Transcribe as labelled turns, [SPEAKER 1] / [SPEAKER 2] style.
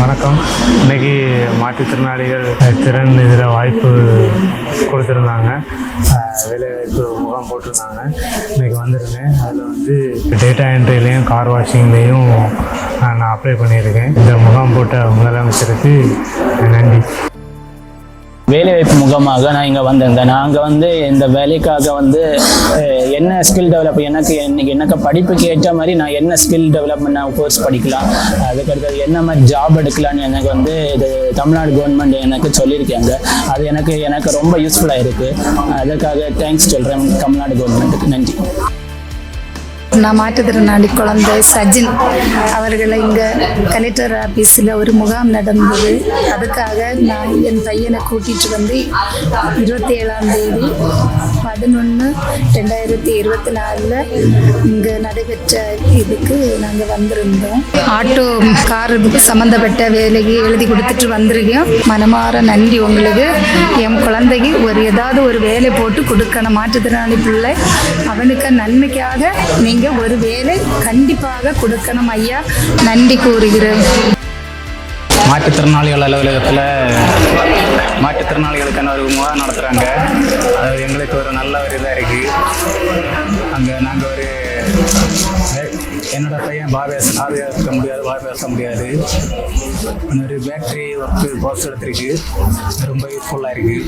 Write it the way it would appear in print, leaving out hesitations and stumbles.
[SPEAKER 1] வணக்கம். இன்றைக்கி மாற்றுத்திறனாளிகள் திறன் இதில் வாய்ப்பு கொடுத்துருந்தாங்க. வேலைவாய்ப்பு முகாம் போட்டிருந்தாங்க. இன்றைக்கி வந்திருந்தேன். அதில் டேட்டா என்ட்ரிலையும் கார் வாஷிங்லேயும் நான் அப்ளை பண்ணியிருக்கேன். இந்த முகாம் போட்ட முதலமைச்சருக்கு நன்றி.
[SPEAKER 2] வேலைவாய்ப்பு முகமாக நான் இங்கே வந்திருந்தேன். நாங்கள் இந்த வேலைக்காக என்ன ஸ்கில் டெவலப் எனக்கு படிப்புக்கு ஏற்ற மாதிரி நான் என்ன ஸ்கில் டெவலப்மெண்ட் நான் கோர்ஸ் படிக்கலாம், அதுக்கடுத்தது என்ன மாதிரி ஜாப் எடுக்கலான்னு எனக்கு இது தமிழ்நாடு கவர்மெண்ட் எனக்கு சொல்லியிருக்காங்க. அது எனக்கு ரொம்ப யூஸ்ஃபுல்லாக இருக்குது. அதுக்காக தேங்க்ஸ் சொல்கிறேன் தமிழ்நாடு கவர்மெண்ட்டுக்கு. நன்றி.
[SPEAKER 3] நான் மாற்றுத்திறனாளி குழந்தை சஜின் அவர்களை இங்கே கலெக்டர் ஆஃபீஸில் ஒரு முகாம் நடந்தது. அதுக்காக நான் என் பையனை கூட்டிகிட்டு 27/11/2024 இங்கே நடைபெற்ற இதுக்கு நாங்கள் வந்திருந்தோம். ஆட்டோ கார் சம்மந்தப்பட்ட வேலைக்கு எழுதி கொடுத்துட்டு வந்திருக்கோம். மனமாற நன்றி உங்களுக்கு. என் குழந்தைக்கு ஏதாவது ஒரு வேலை போட்டு கொடுக்கணும். மாற்றுத்திறனாளி பிள்ளை அவனுக்கு நன்மைக்காக நீங்கள் ஒரு வேலை கண்டிப்பாக கொடுக்கணும் ஐயா. நன்றி கூறுகிறேன்.
[SPEAKER 2] மாற்றுத்திறனாளிகள் அலுவலகத்தில் மாற்றுத்திறனாளிகளுக்கான ஒரு முகாம் நடத்துகிறாங்க. அது எங்களுக்கு ஒரு நல்ல ஒரு இதாக இருக்குது. அங்கே நாங்கள் என்னோடய பையன் பாய் பேச முடியாது. ஒரு பேட்டரி ஒர்க்கு கோர்ஸ் எடுத்திருக்கு. ரொம்ப யூஸ்ஃபுல்லாக இருக்குது.